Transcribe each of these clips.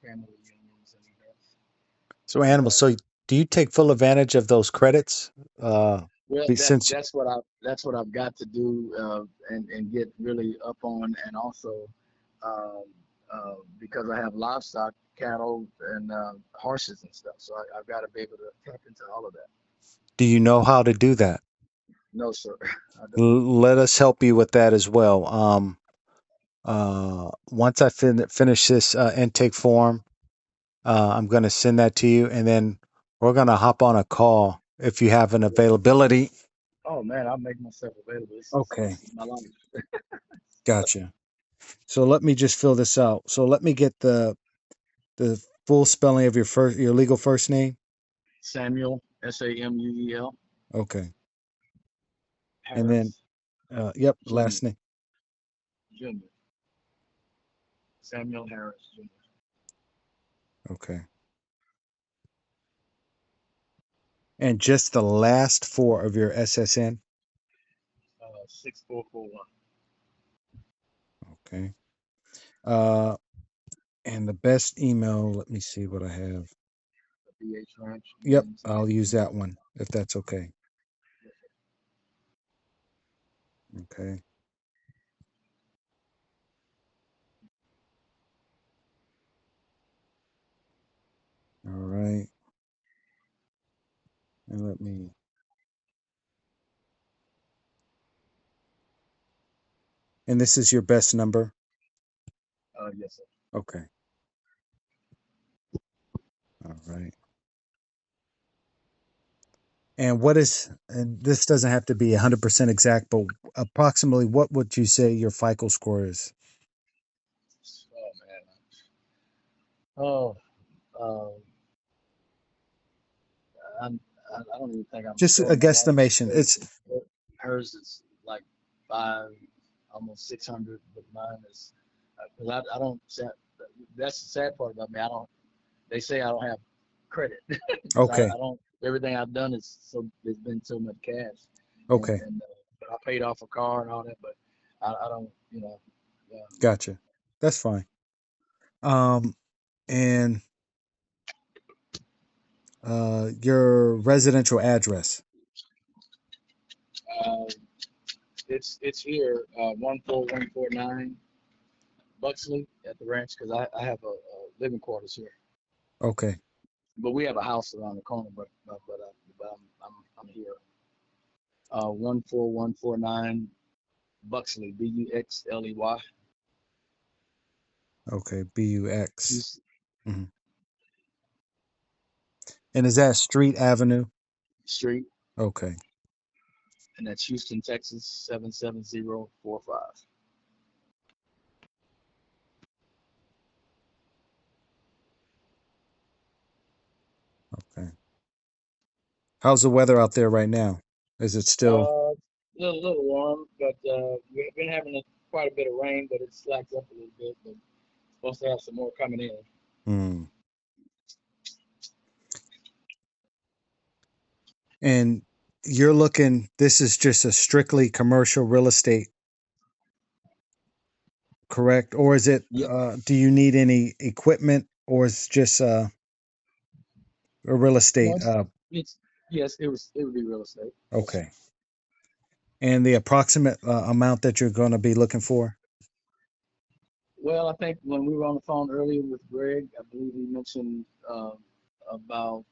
family reunions and events. So And animals. So do you take full advantage of those credits? well, Since that's what I've got to do, and get really up on, and also um, because I have livestock, cattle, and horses and stuff. So I've got to be able to tap into all of that. do you know how to do that? No, sir, I don't. Let us help you with that as well. Once I finish this intake form, I'm going to send that to you, and then we're going to hop on a call if you have an availability. Oh man, I'll make myself available. Okay, This is my life. gotcha. So let me just fill this out. So let me get the full spelling of your legal first name. Samuel, Samuel Okay, and then Harris yep, Jr. last name. Jr. Samuel Harris Jr. Okay, and just the last four of your SSN. 6441. Okay. Uh, and the best email. Let me see what I have. The BH Ranch Yep, Games. I'll use that one if that's okay. Okay. All right. And let me. And this is your best number. Yes, sir. Okay. All right. And what is, and this doesn't have to be 100% exact, but approximately what would you say your FICO score is? Oh man. Oh, um, I'm, I don't even think I'm Just a showing my wife's guesstimation. because It's hers is like five, almost 600, but mine is because I don't. That's the sad part about me. I don't. They say I don't have credit because okay. I don't. Everything I've done is so. There's been so much cash, Okay. and but I paid off a car and all that, but I don't. Yeah. Gotcha. That's fine. Um, and your residential address. Uh, it's here, 14149 Buxley at the ranch because I have a living quarters here, Okay. but we have a house around the corner. But I'm here. 14149 Buxley, Buxley. Okay. BUX. Houston Hmm. And is that Street Avenue? Street, Okay. and that's Houston, Texas 77045. Okay. How's the weather out there right now? Is it still? Little warm, but we've been having quite a bit of rain, but it's slacked up a little bit. But supposed to have some more coming in. Hmm. And you're looking, this is just a strictly commercial real estate, correct? Or is it, Yep. do you need any equipment or is just a real No, estate? it's yes, it would be real estate. Yes, sir. Okay. And the approximate amount that you're going to be looking for? Well, I think when we were on the phone earlier with Greg, I believe he mentioned about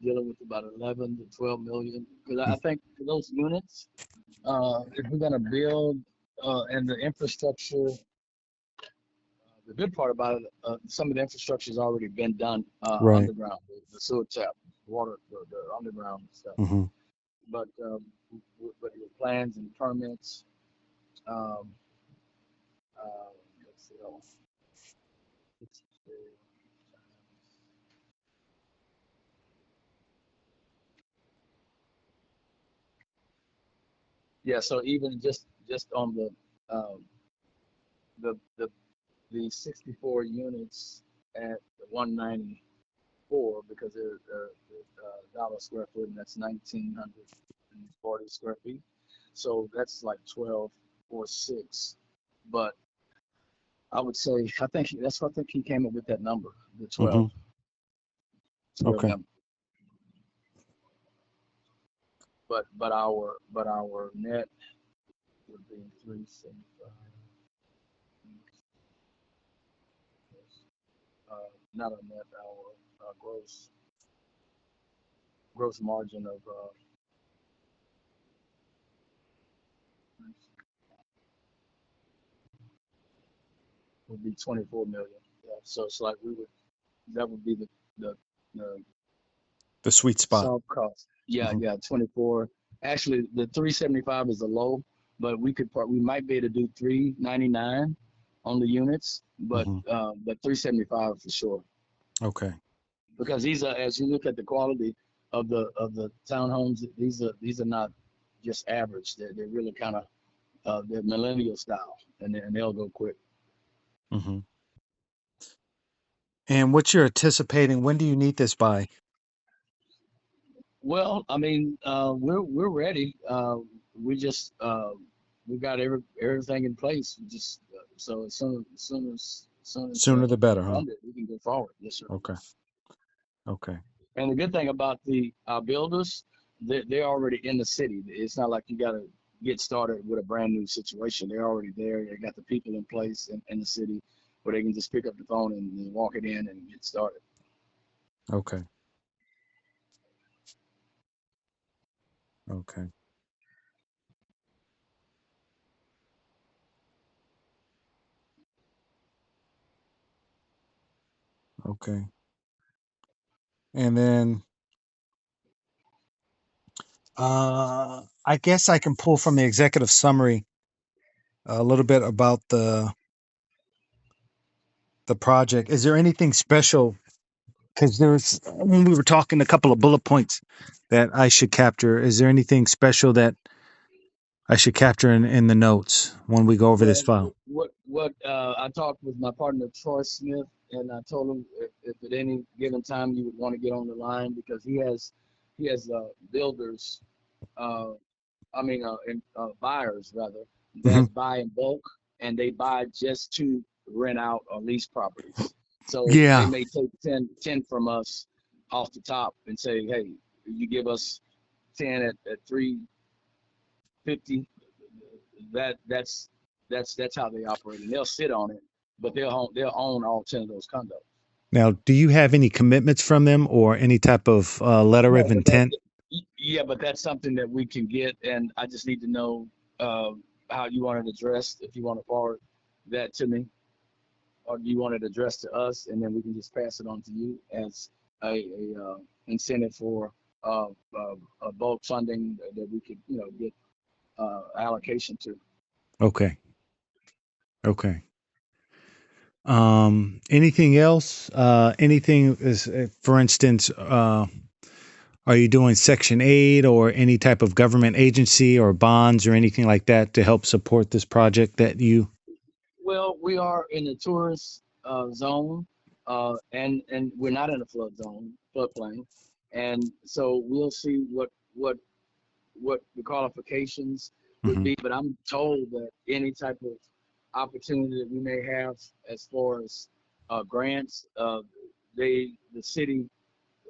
dealing with about 11 to 12 million. Because I think for those units, if we're going to build and the infrastructure, the good part about it, some of the infrastructure has already been done Right. underground, the sewer tap, water, the underground stuff. Hmm. But with your plans and permits, um, let's see, oh, yeah. So even just on um, the the the 64 units at 194 because they're dollar square foot and that's 1940 square feet. So that's like 12 or 6. But I would say, I think that's what I think he came up with that number, the Hmm. 12 Okay. members. But our net would be 375. Not a net, our gross margin of would be 24 million. Yeah, so it's like we would that would be the, the The sweet spot. soft cost. Yeah, Hmm. yeah, 24. Actually, the 375 is the low, but we might be able to do 399 on the units, Hmm. but 375 for sure. Okay. Because these are, as you look at the quality of the townhomes, these are not just average. They're really kind of they're millennial style, and they'll go quick. Hmm. And what you're anticipating? When do you need this by? Well, I mean, we're ready. We just we got everything in place. We just so as soon as Sooner the better, we're huh? funded, we can go forward. Yes, sir. Okay. Okay. And the good thing about the builders, they're already in the city. It's not like you got to get started with a brand new situation. They're already there. They got the people in place in the city where they can just pick up the phone and walk it in and get started. Okay. Okay. Okay. And then I guess I can pull from the executive summary a little bit about the project. Is there anything special? Because there's when we were talking a couple of bullet points that I should capture. Is there anything special that I should capture in the notes when we go over this Well, file? what I talked with my partner Troy Smith, and I told him if at any given time you would want to get on the line because he has builders, uh, I mean buyers rather Hmm. that buy in bulk and they buy just to rent out or lease properties. So they Yeah. may take 10 from us off the top and say, hey, you give us 10 at 350. That's how they operate, and they'll sit on it, but they'll own all 10 of those condos. Now, do you have any commitments from them or any type of letter No, of but that intent? yeah, but that's something that we can get, and I just need to know uh, how you want it addressed. If you want to forward that to me, or do you want it addressed to us, and then we can just pass it on to you as a incentive for bulk funding that we could get allocation to. Okay. Okay. Anything else? Anything is, for instance, are you doing Section 8 or any type of government agency or bonds or anything like that to help support this project that you? Well, we are in the tourist zone, and we're not in a floodplain, and so we'll see what the qualifications would Hmm. be. But I'm told that any type of opportunity that we may have as far as grants, the city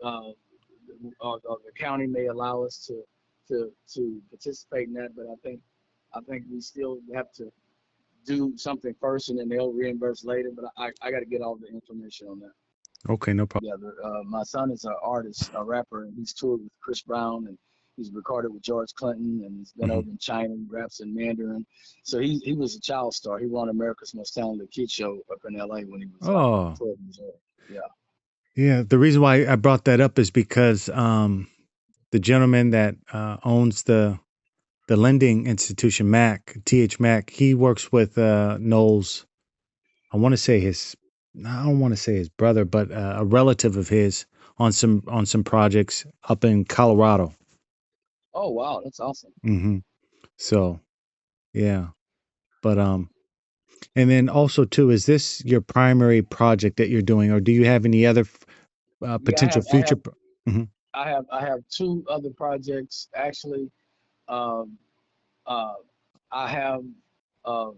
or the county may allow us to participate in that. But I think we still have to do something first, and then they'll reimburse later. But I got to get all the information on that. Okay, no problem. Yeah, my son is an artist, a rapper, and he's toured with Chris Brown, and he's recorded with George Clinton, and he's been Hmm. over in China, and raps in Mandarin. So he was a child star. He won America's Most Talented Kid show up in L.A. when he was like Oh, 12 years old. Yeah. yeah. The reason why I brought that up is because the gentleman that owns the lending institution, Mac, TH Mac, he works with Knowles. I want to say his, I don't want to say his brother, but a relative of his on some projects up in Colorado. Oh wow, that's awesome. Hmm. So yeah, but and then also too, is this your primary project that you're doing, or do you have any other Yeah, potential future? Hmm. I have two other projects actually. Um, uh, I have um,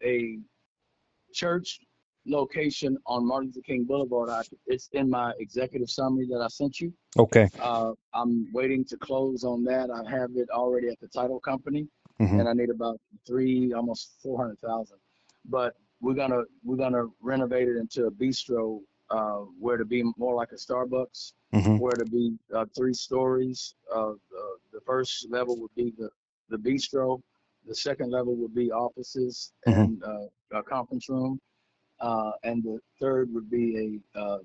a church location on Martin Luther King Boulevard, it's in my executive summary that I sent you. Okay. I'm waiting to close on that. I have it already at the title company, Mm-hmm. and I need about almost 400,000. But we're gonna renovate it into a bistro, where to be more like a Starbucks, Mm-hmm. where to be 3 stories. The first level would be the bistro. The second level would be offices Mm-hmm. and a conference room, and the third would be a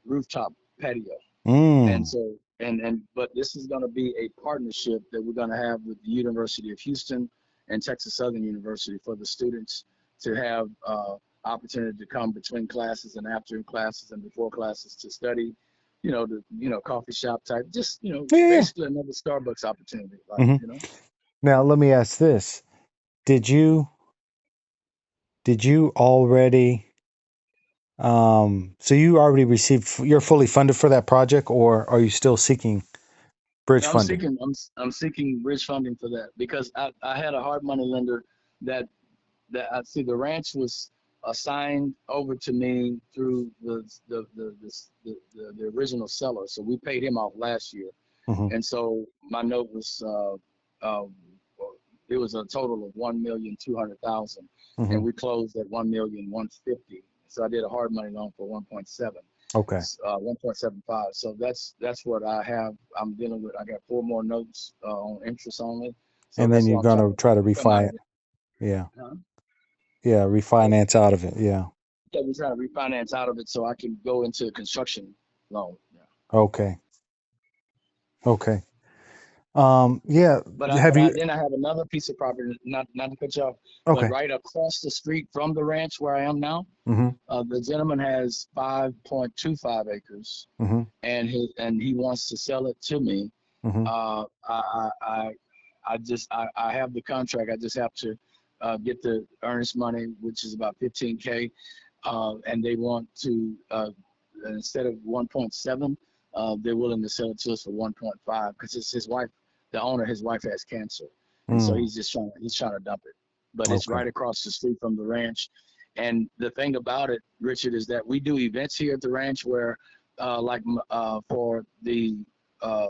rooftop patio. And Mm. so, but this is going to be a partnership that we're going to have with the University of Houston and Texas Southern University for the students to have opportunity to come between classes and after classes and before classes to study, coffee shop type, just Yeah. Yeah. basically another Starbucks opportunity, like Mm-hmm. Now let me ask this: Did you already? So you already received. You're fully funded for that project, or are you still seeking bridge No, I'm funding? seeking I'm seeking bridge funding for that because I had a hard money lender that I see the ranch was assigned over to me through the original seller. So we paid him off last year, Mm-hmm. and so my note was it was a total of 1,200,000, Mm-hmm. and we closed at 1,150,000. So I did a hard money loan for 1.7. Okay. 1.75. So that's what I have. I'm dealing with. I got 4 more notes on interest only. So And then that's you're what I'm trying gonna to try to come out refi of it. Yeah. Huh? Yeah. So Refinance out of it. Yeah. yeah, we're trying to refinance out of it so I can go into a construction loan. Yeah. Okay. Okay. Yeah. Have But you? then I have another piece of property, not to cut you off, but Okay. right across the street from the ranch where I am now, Mm-hmm. the gentleman has 5.25 acres, Mm-hmm. and he wants to sell it to me. Mm-hmm. I have the contract. I just have to get the earnest money, which is about 15K, and they want to instead of 1.7, they're willing to sell it to us for 1.5 because it's his wife, the owner. His wife has cancer, and so Mm. he's trying to dump it. But it's Okay. right across the street from the ranch. And the thing about it, Richard, is that we do events here at the ranch where, for uh,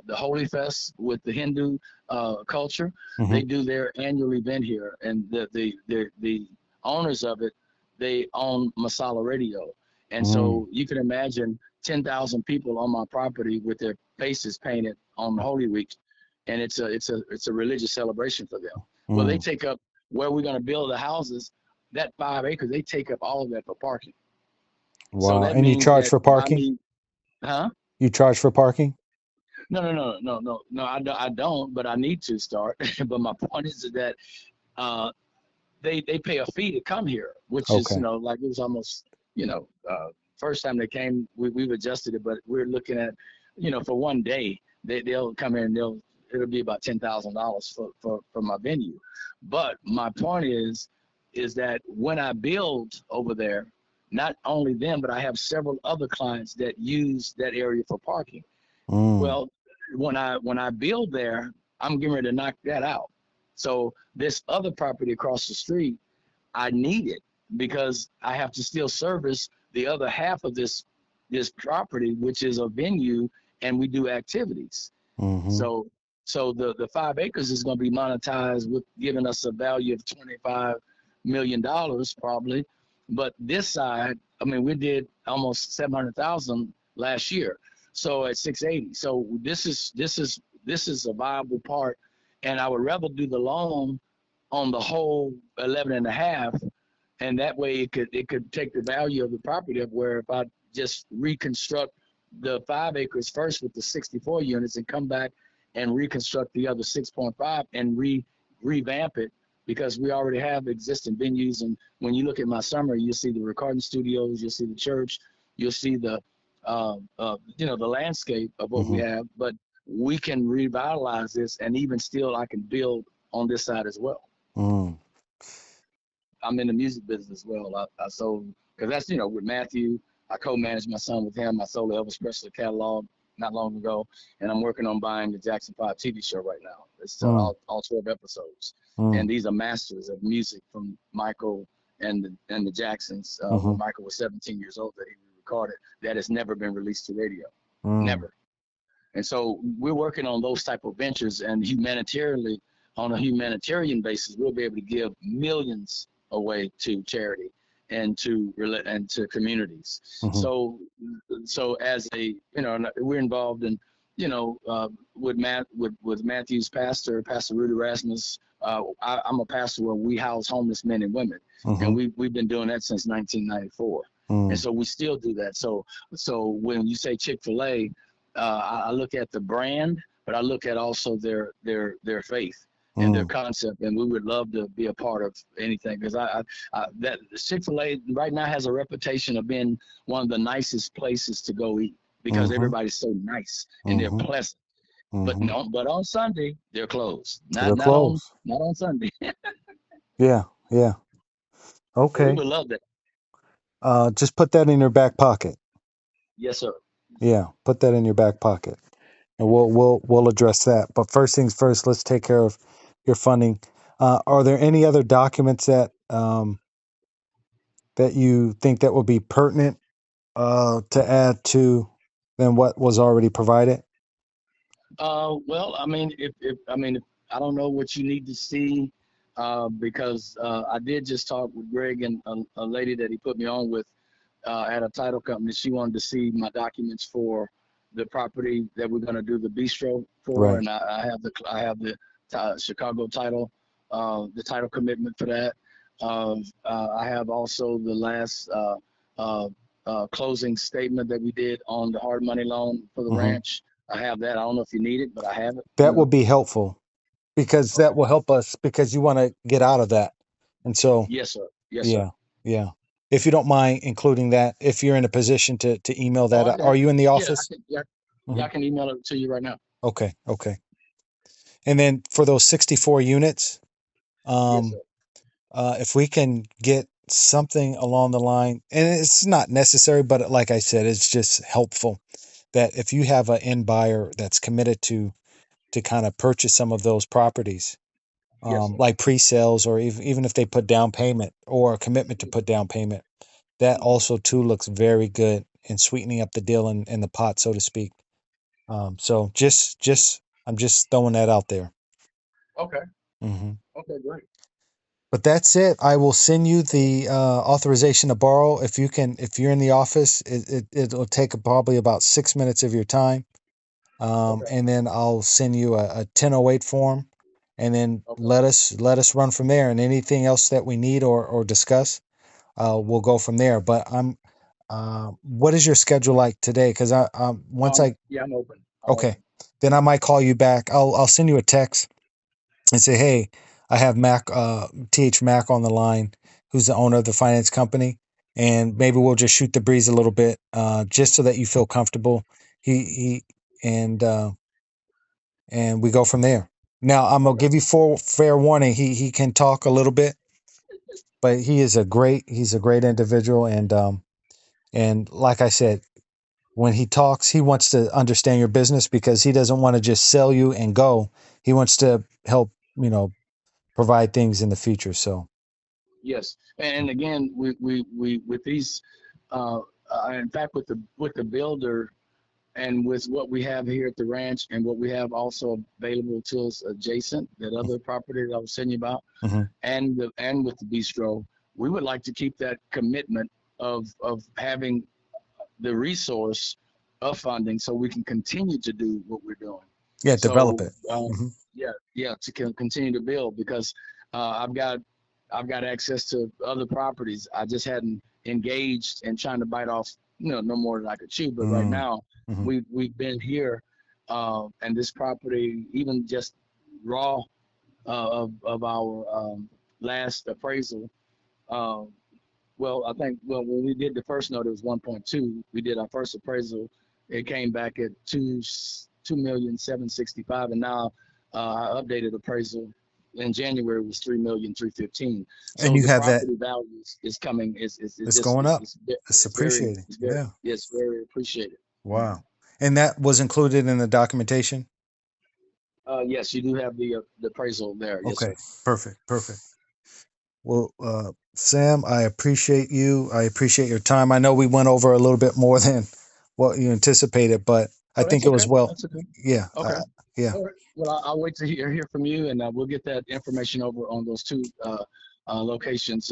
the Holy Fest with the Hindu culture, Mm-hmm. they do their annual event here, and the owners of it, they own Masala Radio, and Mm. so you can imagine 10,000 people on my property with their faces painted on Holy Week, and it's a religious celebration for them. Well, they Mm. take up where we're going to build the houses. That 5 acres, they take up all of that for parking. So Wow. that And you means charge that for by parking? me, huh? You charge for parking? No. I don't, but I need to start. But my point is that uh, they pay a fee to come here, which is Okay. like it was almost first time they came, we've adjusted it, but we're looking at for one day they'll come in, it'll be about $10,000 for my venue. But my point is that when I build over there, not only them, but I have several other clients that use that area for parking. Mm. Well, when I build there, I'm getting ready to knock that out. So this other property across the street, I need it because I have to still service the other half of this property, which is a venue, and we do activities. Mm-hmm. So the 5 acres is going to be monetized with giving us a value of $25 million probably. But this side, I mean, we did almost 700,000 last year. So at 680. So this is a viable part, and I would rather do the loan on the whole 11 and a half, and that way it could take the value of the property up, where if I just reconstruct the 5 acres first with the 64 units and come back and reconstruct the other 6.5 and revamp it, because we already have existing venues. And when you look at my summary, you'll see the recording studios, you'll see the church, you'll see the landscape of what we Mm-hmm. have. But we can revitalize this, and even still I can build on this side as well. Mm. I'm in the music business as well. I sold, because that's with Matthew. I co-managed my son with him. I sold the Elvis Presley catalog not long ago, and I'm working on buying the Jackson 5 TV show right now. It's Mm. all 12 episodes, Mm. and these are masters of music from Michael and the Jacksons when Mm-hmm. Michael was 17 years old that he recorded that has never been released to radio, Mm. never. And so we're working on those type of ventures and humanitarianly on a humanitarian basis, we'll be able to give millions away to charity and to communities. Mm-hmm. So as a we're involved in with Matthew's Pastor Rudy Rasmus. I'm a pastor where we house homeless men and women, Mm-hmm. and we've been doing that since 1994, and Mm. so we still do that. So when you say Chick-fil-A, I look at the brand, but I look at also their faith and their Mm. concept, and we would love to be a part of anything because that Chick-fil-A right now has a reputation of being one of the nicest places to go eat because Mm-hmm. everybody's so nice and they're Mm-hmm. pleasant. But Mm-hmm. no, but on Sunday they're closed. They're Not close. on Sunday. Yeah. Yeah. So we Okay. would love that. Just put that in your back pocket. Yes, sir. Yeah. Put that in your back pocket, and we'll address that. But first things first, let's take care of your funding. Are there any other documents that you think that would be pertinent to add to than what was already provided? Well, I mean, if I don't know what you need to see, because I did just talk with Greg and a lady that he put me on with at a title company. She wanted to see my documents for the property that we're going to do the bistro for, Right. and I have the Chicago title, the title commitment for that. I have also the last uh, closing statement that we did on the hard money loan for the Hmm. ranch. I have that. I don't know if you need it, but I have it. That will be helpful because that Okay. will help us because you want to get out of that. And so, Yes, sir. Yes, sir. yeah, yeah. If you don't mind including that, if you're in a position to email Oh, that I out, got are it. you in the Yeah, I office? can. Yeah, Hmm. yeah, I can email it to you right now. Okay, okay. And then for those 64 units, Yes, sir. um, if we can get something along the line, and it's not necessary, but like I said, it's just helpful that if you have an end buyer that's committed to kind of purchase some of those properties, Yes, sir. like pre-sales, or even if they put down payment or a commitment to put down payment, that Mhm. also too looks very good in sweetening up the deal in the pot, so to speak. So just I'm just throwing that out there. Okay. Hmm. Okay, great. But that's it. I will send you the authorization to borrow. If you can, if you're in the office, it'll take probably about 6 minutes of your time. Okay. And then I'll send you a 1008 form, and then Okay. let us run from there. And anything else that we need or discuss, we'll go from there. But what is your schedule like today? Because once I Yeah, I'm open. I'm okay, open. then I might call you back. I'll send you a text and say, hey, I have TH Mac on the line, who's the owner of the finance company, and maybe we'll just shoot the breeze a little bit, just so that you feel comfortable. He and and we go from there. Now I'm gonna Okay. give you full fair warning. He can talk a little bit, but he's a great individual, and like I said, when he talks, he wants to understand your business because he doesn't want to just sell you and go. He wants to help, provide things in the future. So, Yes. And again, we with these, in fact, with the builder and with what we have here at the ranch and what we have also available to us adjacent, that other property that I was telling you about, mm-hmm. and with the bistro, we would like to keep that commitment of having the resource of funding so we can continue to do what we're doing. Yeah, develop So it. Hmm. yeah, to continue to build because I've got access to other properties. I just hadn't engaged in trying to bite off no more than I could chew. But right now Mm-hmm. we've been here, and this property even just raw of our last appraisal. Um, well, I think when we did the first note, it was 1.2. We did our first appraisal. It came back at 2,765,000, and now our updated appraisal in January was 3,315,000. And So you the have that. property value is coming is It's just going up. It's it's very appreciating. Yeah. it's very appreciated. Mhm. Wow. And that was included in the documentation. Yes, you do have the appraisal there. Yes, Okay. sir. Perfect. Perfect. Well, Sam, I appreciate you. I appreciate your time. I know we went over a little bit more than what you anticipated, but I Oh, think that's it was okay. well. That's okay. Yeah, Okay. yeah. All right. Well, I'll wait to hear from you, and we'll get that information over on those two locations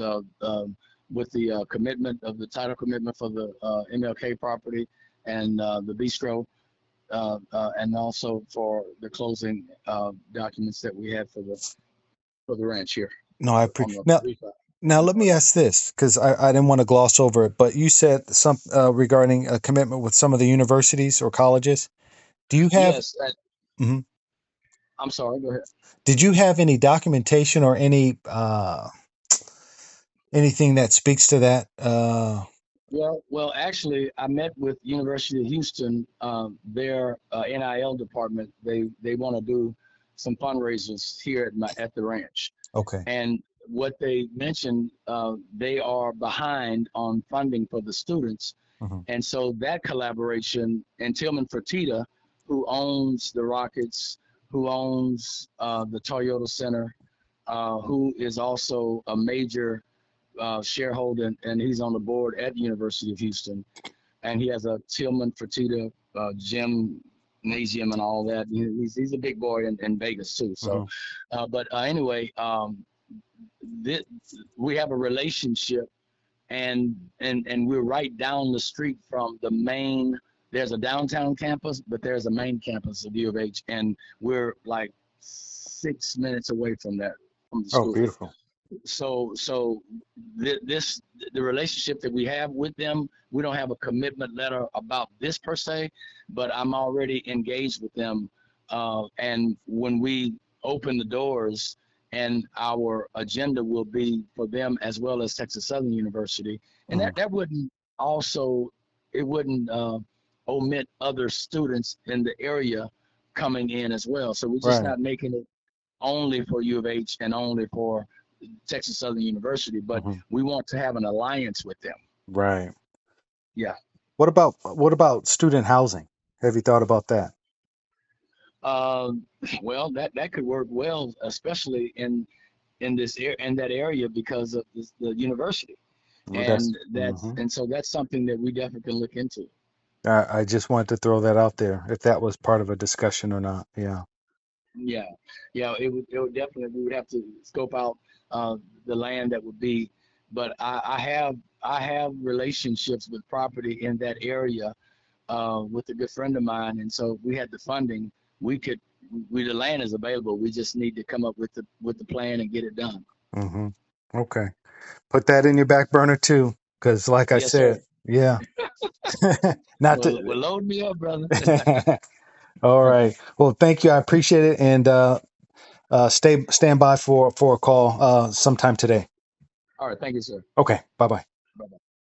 with the commitment of the title commitment for the M.L.K. property and the bistro, and also for the closing documents that we had for the ranch here No, I on appreciate. the Now, refi. now let me ask this because I didn't want to gloss over it, but you said some regarding a commitment with some of the universities or colleges. Do you have? Yes. Mhm. I'm sorry. Go ahead. Did you have any documentation or any anything that speaks to that? Well, actually, I met with University of Houston, their NIL department. They want to do some fundraisers here at the ranch, Okay. and what they mentioned, they are behind on funding for the students, Hmm. and so that collaboration and Tillman Fertitta, who owns the Rockets, who owns the Toyota Center, who is also a major shareholder, and he's on the board at the University of Houston. And he has a Tillman Fertitta gymnasium and all that. He's a big boy in Vegas too. So, Hmm. but anyway, this, we have a relationship, and we're right down the street from the main. There's a downtown campus, but there's a main campus of U of H, and we're like 6 minutes away from that from the Oh, school. beautiful. So this the relationship that we have with them, we don't have a commitment letter about this per se, but I'm already engaged with them, and when we open the doors, and our agenda will be for them as well as Texas Southern University, and Hmm. that wouldn't also, it wouldn't omit other students in the area coming in as well. So we're just Right. not making it only for U of H and only for Texas Southern University, but Hmm. we want to have an alliance with them. Right. Yeah. What about student housing? Have you thought about that? Um, well, that could work well, especially in that area because of the university, Well, that's. and Hmm. that's something that we definitely can look into. I just wanted to throw that out there if that was part of a discussion or not. Yeah. Yeah, yeah, it would definitely, we would have to scope out the land that would be, but I have relationships with property in that area with a good friend of mine, and so if we had the funding, we could. The land is available. We just need to come up with the plan and get it done. Hmm. Okay. Put that in your back burner too, because like I Yes, sir. said, yeah. Not Well, to. load me up, brother. All right. Well, thank you. I appreciate it, and stand by for a call sometime today. All right, thank you, sir. Okay. Bye bye. Bye.